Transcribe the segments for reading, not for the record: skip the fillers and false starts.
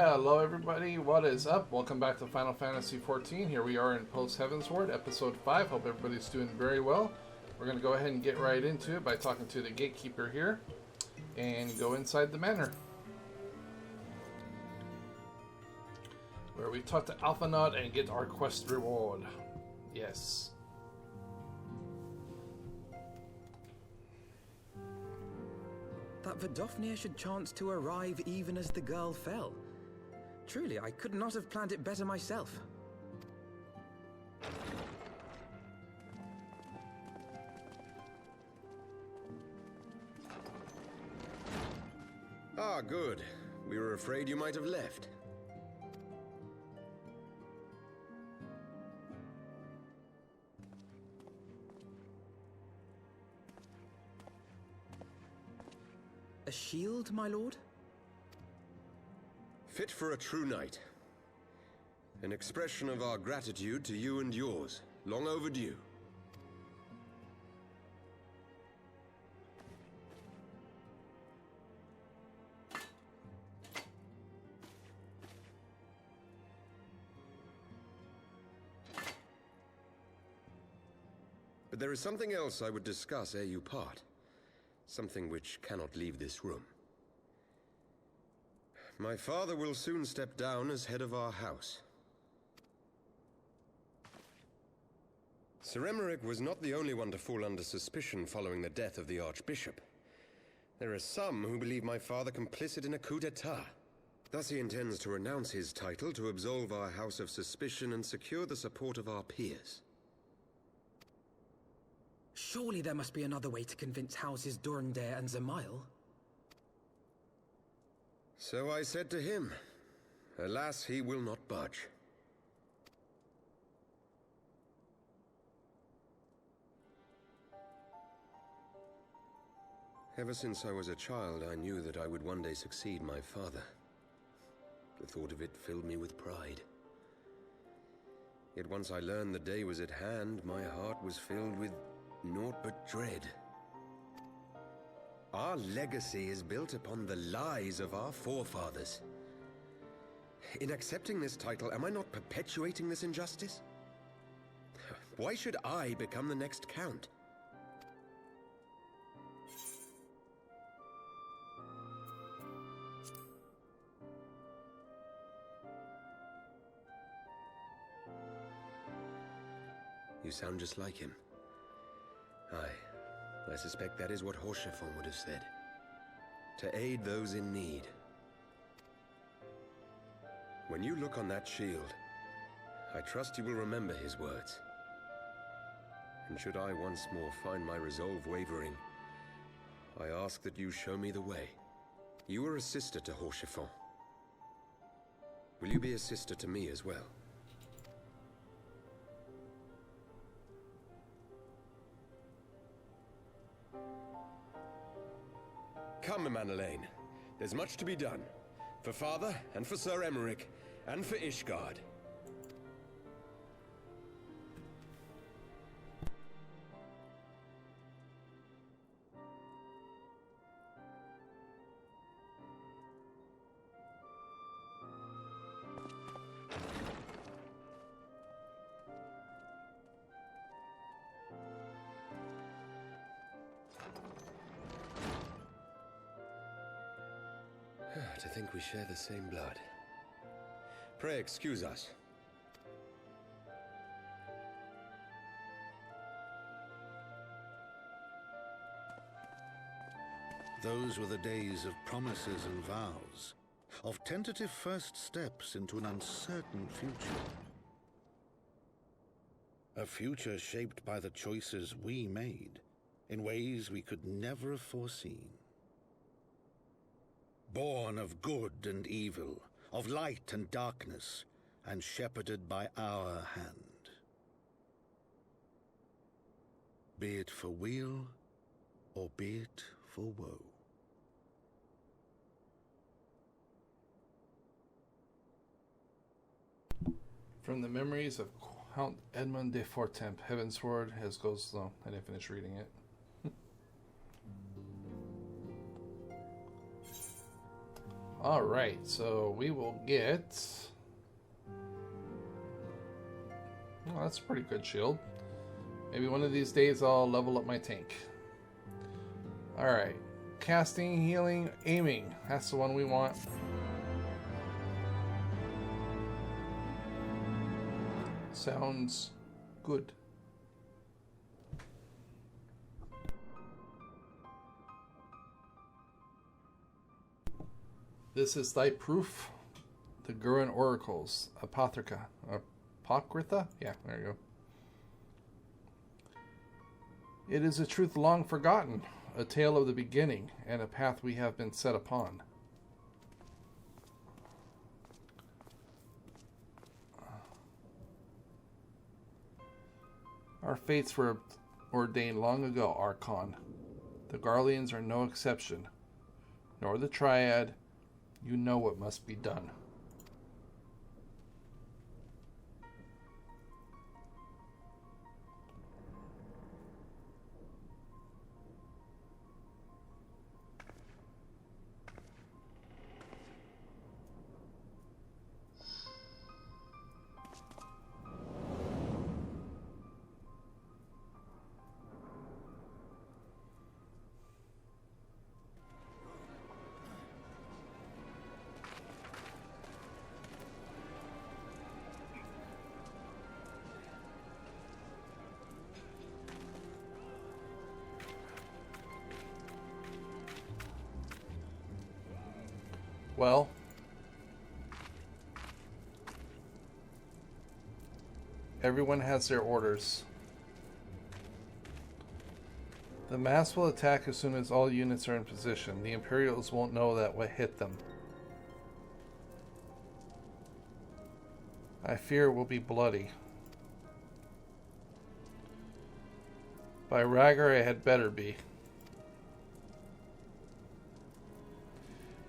Hello everybody, what is up? Welcome back to Final Fantasy XIV. Here we are in post Heavensward, episode 5. Hope everybody's doing very well. We're going to go ahead and get right into it by talking to the gatekeeper here and go inside the manor, where we talk to Alphanaud and get our quest reward. Yes. That Vidofnir should chance to arrive even as the girl fell. Truly, I could not have planned it better myself. Ah, good. We were afraid you might have left. A shield, my lord? Fit for a true knight. An expression of our gratitude to you and yours. Long overdue. But there is something else I would discuss ere you part. Something which cannot leave this room. My father will soon step down as head of our house. Sir Emmerich was not the only one to fall under suspicion following the death of the Archbishop. There are some who believe my father complicit in a coup d'etat. Thus he intends to renounce his title to absolve our house of suspicion and secure the support of our peers. Surely there must be another way to convince Houses Durandare and Zemail. So I said to him. Alas, he will not budge. Ever since I was a child, I knew that I would one day succeed my father. The thought of it filled me with pride. Yet once I learned the day was at hand, my heart was filled with naught but dread. Our legacy is built upon the lies of our forefathers. In accepting this title, am I not perpetuating this injustice? Why should I become the next count? You sound just like him. I suspect that is what Haurchefant would have said. To aid those in need. When you look on that shield, I trust you will remember his words. And should I once more find my resolve wavering, I ask that you show me the way. You are a sister to Haurchefant. Will you be a sister to me as well? Come, Manalaine. There's much to be done. For Father, and for Sir Emmerich, and for Ishgard. To think we share the same blood. Pray excuse us. Those were the days of promises and vows, of tentative first steps into an uncertain future. A future shaped by the choices we made, in ways we could never have foreseen. Born of good and evil, of light and darkness, and shepherded by our hand. Be it for weal, or be it for woe. From the memories of Count Edmond de Fortemps, Heavensward, as goes... No, I didn't finish reading it. Alright, so we will get... Oh, that's a pretty good shield. Maybe one of these days I'll level up my tank. Alright. Casting, healing, aiming. That's the one we want. Sounds good. This is thy proof. The Gurin Oracles. Apocrypha. Apocrypha? Yeah, there you go. It is a truth long forgotten, a tale of the beginning, and a path we have been set upon. Our fates were ordained long ago, Archon. The Garleans are no exception, nor the Triad. You know what must be done. Well, everyone has their orders. The mass will attack as soon as all units are in position. The Imperials won't know that what hit them. I fear it will be bloody. By Ragar, it had better be.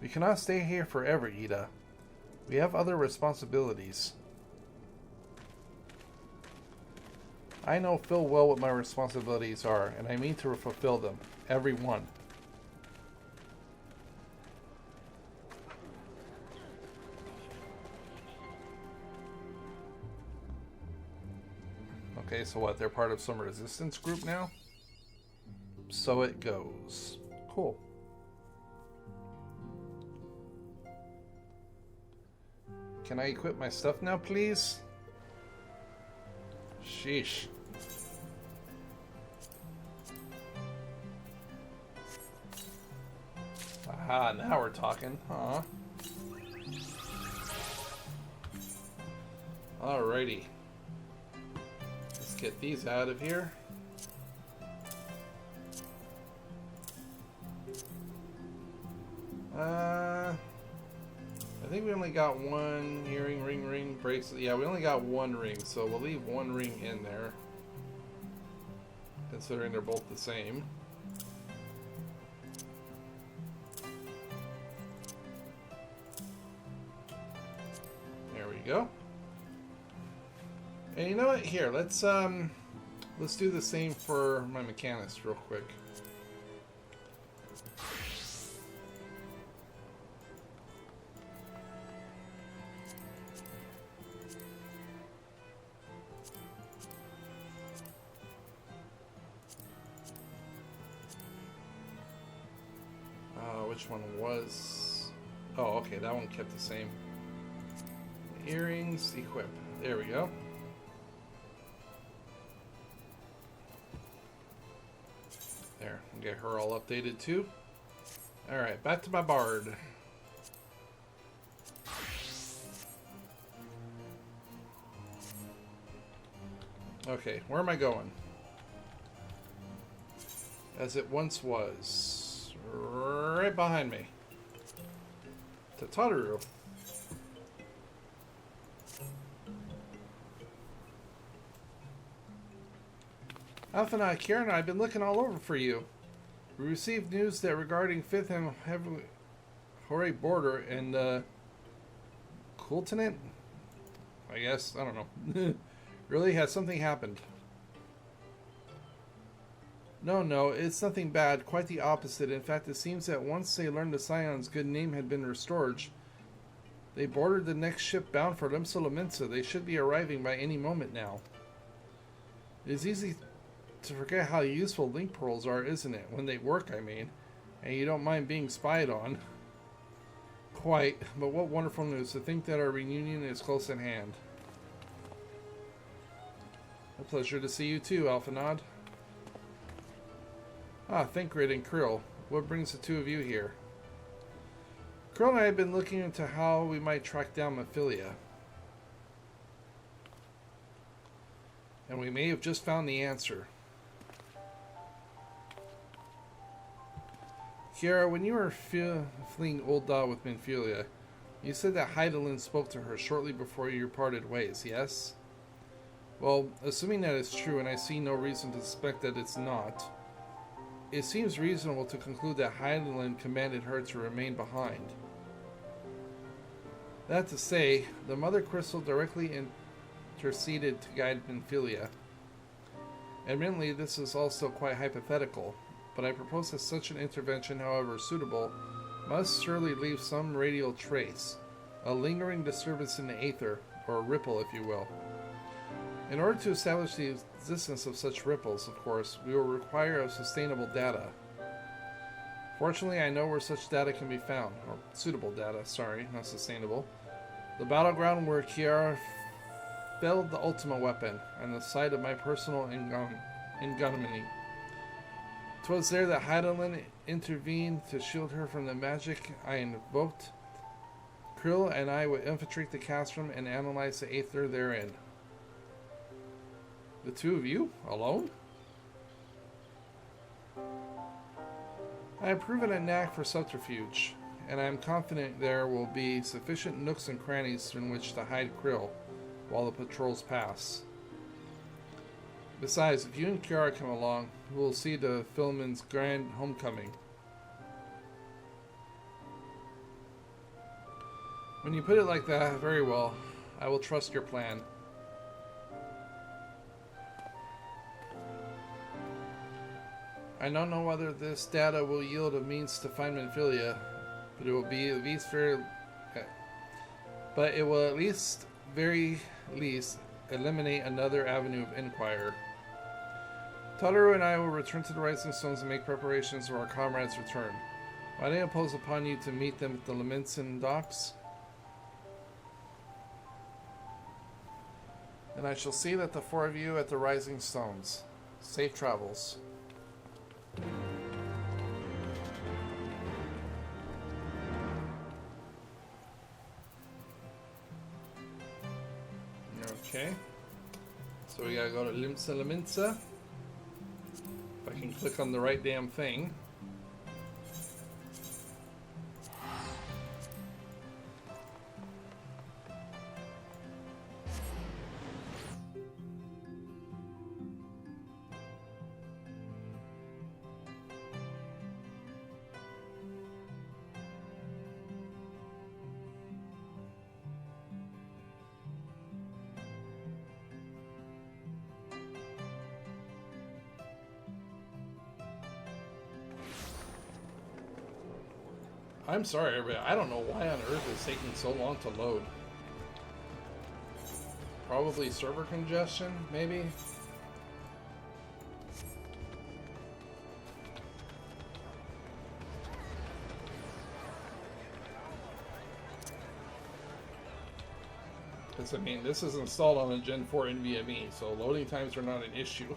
We cannot stay here forever, Ida. We have other responsibilities. I know full well what my responsibilities are, and I mean to fulfill them. Every one. Okay, so what? They're part of some resistance group now? So it goes. Cool. Can I equip my stuff now, please? Sheesh. Aha, now we're talking, huh? Alrighty. Let's get these out of here. I think we only got one earring, ring, bracelet. Yeah, we only got one ring, so we'll leave one ring in there, considering they're both the same. There we go. And you know what? Here, let's do the same for my mechanist real quick. Which one was... Oh, okay, that one kept the same. Earrings, equip. There we go. There, we'll get her all updated too. Alright, back to my bard. Okay, where am I going? As it once was. Right behind me. To Tataru. Alphana, Kieran, I've been looking all over for you. We received news that regarding 5th and Hore border and Coultenant? I guess, I don't know. Really, has something happened? No, it's nothing bad. Quite the opposite. In fact, it seems that once they learned the Scion's good name had been restored, they boarded the next ship bound for Limsa. They should be arriving by any moment now. It is easy to forget how useful link pearls are, isn't it? When they work, I mean. And you don't mind being spied on. Quite, but what wonderful news to think that our reunion is close at hand. A pleasure to see you too, Alphanod. Ah, Thancred and Krill. What brings the two of you here? Krill and I have been looking into how we might track down Mephilia. And we may have just found the answer. Kiara, when you were fleeing Old Daw with Mephilia, you said that Hydaelyn spoke to her shortly before you parted ways, yes? Well, assuming that it's true, and I see no reason to suspect that it's not, it seems reasonable to conclude that Hydaelyn commanded her to remain behind. That to say, the Mother Crystal directly interceded to guide Mephilia. Admittedly, this is also quite hypothetical, but I propose that such an intervention, however suitable, must surely leave some radial trace, a lingering disturbance in the aether, or a ripple, if you will. In order to establish the existence of such ripples, of course, we will require sustainable data. Fortunately, I know where such data can be found. Or suitable data, sorry, not sustainable. The battleground where Kiara felled the Ultima weapon, and the site of my personal ignominy. 'Twas there that Hydaelyn intervened to shield her from the magic I invoked. Krill and I would infiltrate the castrum and analyze the aether therein. The two of you? Alone? I have proven a knack for subterfuge, and I am confident there will be sufficient nooks and crannies in which to hide Krill while the patrols pass. Besides, if you and Kiara come along, we will see the Filman's grand homecoming. When you put it like that, very well. I will trust your plan. I don't know whether this data will yield a means to find Mephilia, but it will be at least very least eliminate another avenue of inquiry. Totoro and I will return to the Rising Stones and make preparations for our comrades' return. Might I impose upon you to meet them at the Leminson docks? And I shall see that the four of you at the Rising Stones. Safe travels. Okay. So we gotta go to Leminsa. If I can click on the right damn thing. I'm sorry, everybody. I don't know why on earth it's taking so long to load. Probably server congestion, maybe? Because, I mean, this is installed on a Gen 4 NVMe, so loading times are not an issue.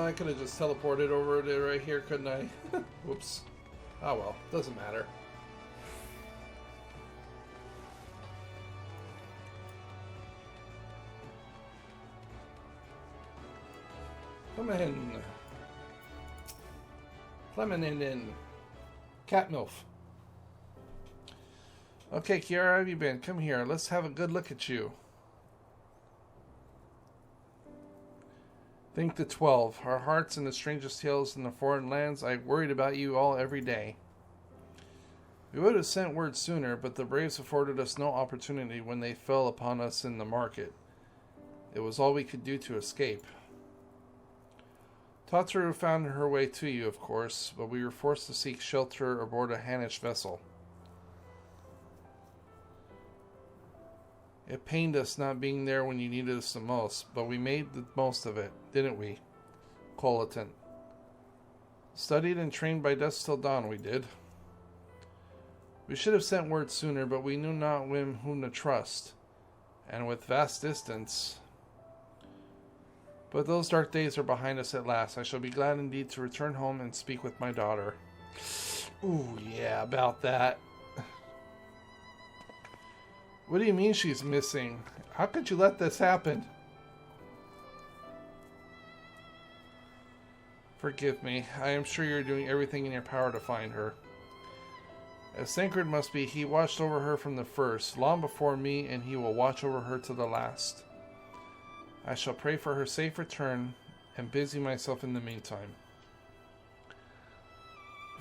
I could have just teleported over to right here, couldn't I? Whoops. Oh well, doesn't matter. Come in. Clemenin. Cat MILF. Okay, Kiara, how have you been? Come here, let's have a good look at you. Think the 12. Our hearts in the strangest tales in the foreign lands. I worried about you all every day. We would have sent word sooner, but the braves afforded us no opportunity when they fell upon us in the market. It was all we could do to escape. Tataru found her way to you, of course, but we were forced to seek shelter aboard a Hanish vessel. It pained us not being there when you needed us the most, but we made the most of it, didn't we, Colatant? Studied and trained by dusk till dawn, we did. We should have sent word sooner, but we knew not whom to trust, and with vast distance. But those dark days are behind us at last. I shall be glad indeed to return home and speak with my daughter. Ooh, yeah, about that. What do you mean she's missing? How could you let this happen? Forgive me. I am sure you're doing everything in your power to find her. As Sancred must be, he watched over her from the first, long before me, and he will watch over her to the last. I shall pray for her safe return and busy myself in the meantime.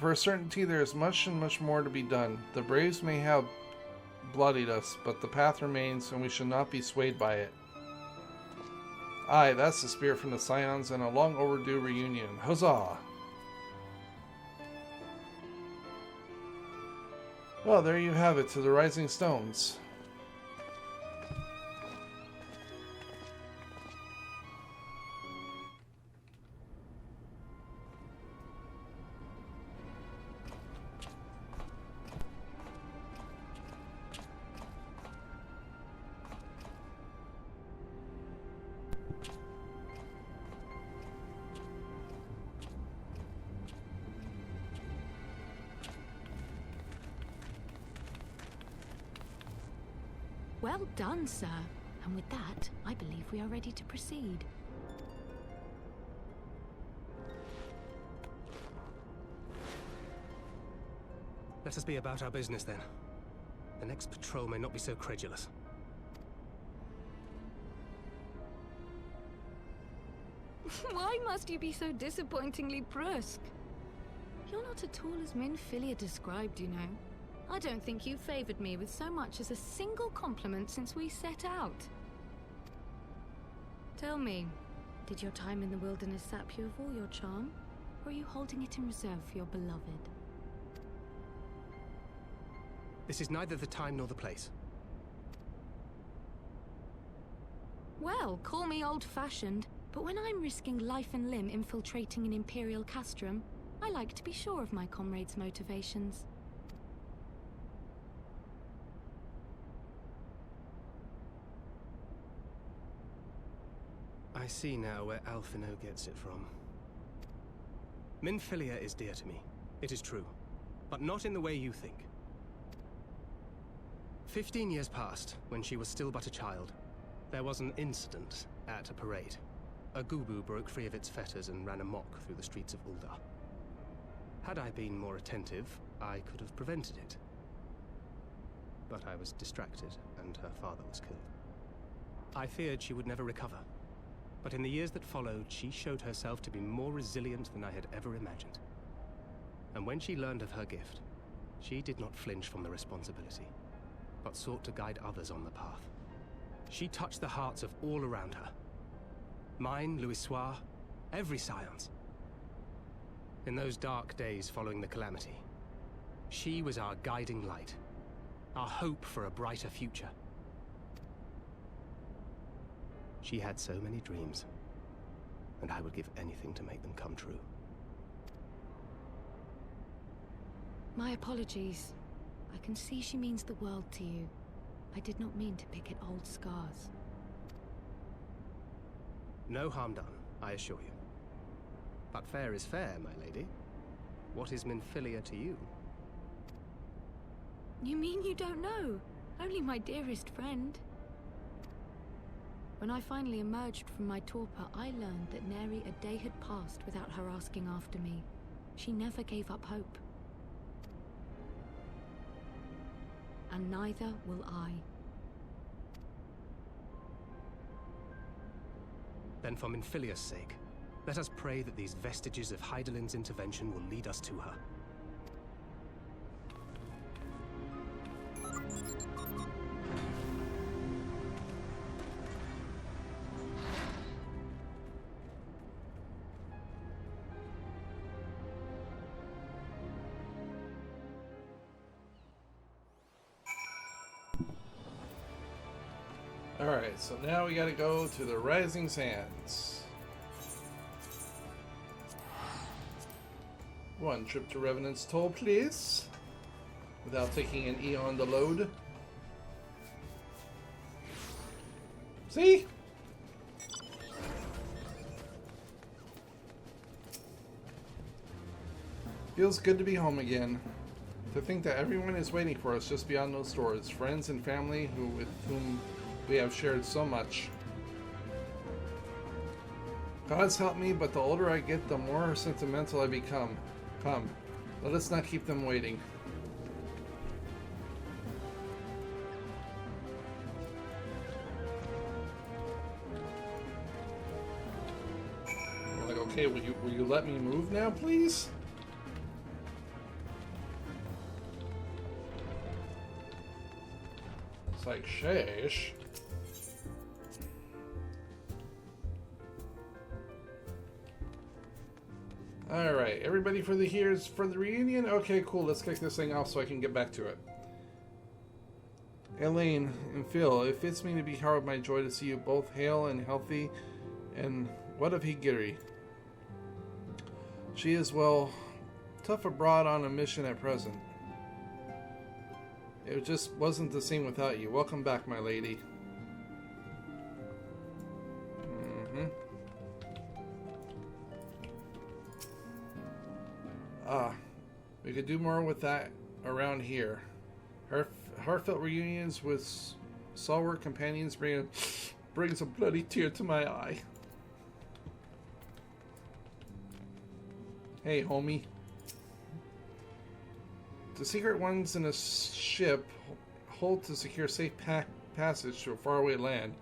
For a certainty there is much and much more to be done. The braves may have bloodied us, but the path remains, and we shall not be swayed by it. Aye, that's the spirit from the Scions, and a long overdue reunion. Huzzah! Well, there you have it, to the Rising Stones. Well done, sir. And with that, I believe we are ready to proceed. Let us be about our business, then. The next patrol may not be so credulous. Why must you be so disappointingly brusque? You're not at all as Minfilia described, you know. I don't think you favored me with so much as a single compliment since we set out. Tell me, did your time in the wilderness sap you of all your charm? Or are you holding it in reserve for your beloved? This is neither the time nor the place. Well, call me old-fashioned, but when I'm risking life and limb infiltrating an Imperial castrum, I like to be sure of my comrades' motivations. I see now where Alphino gets it from. Minfilia is dear to me. It is true. But not in the way you think. 15 years passed, when she was still but a child. There was an incident at a parade. A Gubu broke free of its fetters and ran amok through the streets of Ul'dah. Had I been more attentive, I could have prevented it. But I was distracted, and her father was killed. I feared she would never recover. But in the years that followed, she showed herself to be more resilient than I had ever imagined. And when she learned of her gift, she did not flinch from the responsibility, but sought to guide others on the path. She touched the hearts of all around her. Mine, Louisoix, every Scion's. In those dark days following the calamity, she was our guiding light, our hope for a brighter future. She had so many dreams, and I would give anything to make them come true. My apologies. I can see she means the world to you. I did not mean to pick at old scars. No harm done, I assure you. But fair is fair, my lady. What is Minfilia to you? You mean you don't know? Only my dearest friend. When I finally emerged from my torpor, I learned that nary a day had passed without her asking after me. She never gave up hope. And neither will I. Then for Minfilia's sake, let us pray that these vestiges of Hydaelyn's intervention will lead us to her. Alright, so now we gotta go to the Rising Sands. One trip to Revenant's Toll, please. Without taking an eon to load. See? Feels good to be home again. To think that everyone is waiting for us just beyond those doors. Friends and family with whom we have shared so much. God's help me, but the older I get, the more sentimental I become. Come, let us not keep them waiting. I'm like, okay, will you let me move now, please? It's like, sheesh. Alright, everybody for the reunion? Okay, cool, let's kick this thing off so I can get back to it. Elaine and Phil, it fits me to be hard with my joy to see you both hale and healthy. And what of Higiri? She is, well, tough abroad on a mission at present. It just wasn't the same without you. Welcome back, my lady. We could do more with that around here. Heartfelt reunions with stalwart companions brings a bloody tear to my eye. Hey, homie. The secret ones in a ship hold to secure safe passage to a faraway land.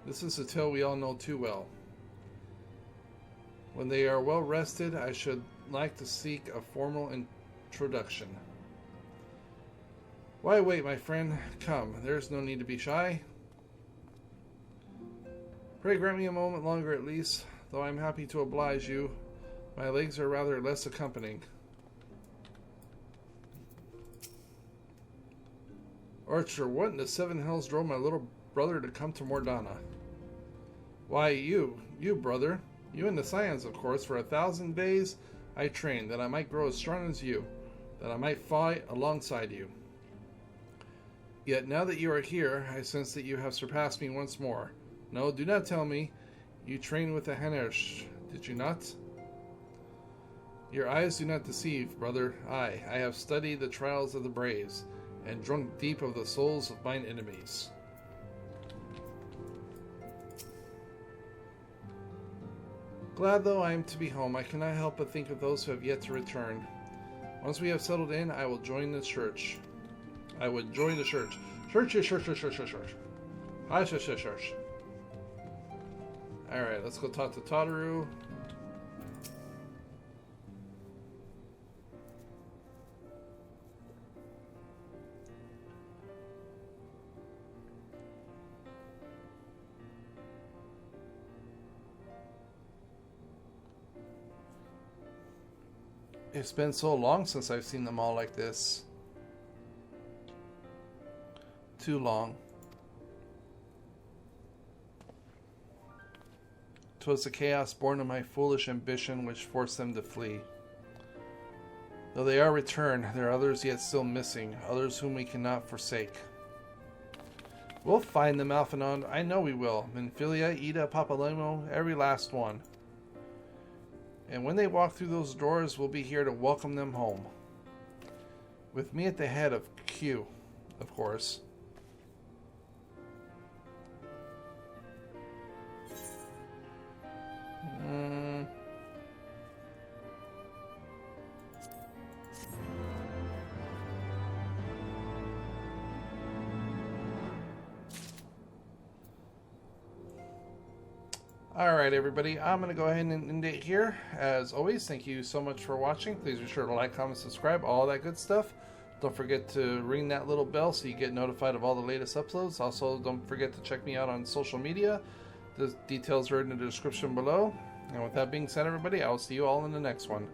This is a tale we all know too well. When they are well rested, I should like to seek a formal introduction. Why wait, my friend? Come, there's no need to be shy. Pray grant me a moment longer at least, though I'm happy to oblige you. My legs are rather less accompanying. Archer, what in the seven hells drove my little brother to come to Mordana? Why, you brother. You and the Scions, of course. For 1,000 days I trained, that I might grow as strong as you, that I might fight alongside you. Yet now that you are here, I sense that you have surpassed me once more. No, do not tell me. You trained with the Hanersh, did you not? Your eyes do not deceive, brother. I have studied the trials of the braves, and drunk deep of the souls of mine enemies. Glad though I am to be home, I cannot help but think of those who have yet to return. Once we have settled in, I will join the church. I would join the church. Church. Alright, let's go talk to Tataru. It's been so long since I've seen them all like this. Too long. 'Twas the chaos born of my foolish ambition which forced them to flee. Though they are returned, there are others yet still missing, others whom we cannot forsake. We'll find them, Alphanon. I know we will. Minfilia, Ida, Papalemo, every last one. And when they walk through those doors, we'll be here to welcome them home. With me at the head of Q, of course. Alright everybody, I'm going to go ahead and end it here. As always, thank you so much for watching. Please be sure to like, comment, subscribe, all that good stuff. Don't forget to ring that little bell so you get notified of all the latest uploads. Also, don't forget to check me out on social media. The details are in the description below. And with that being said, everybody, I will see you all in the next one.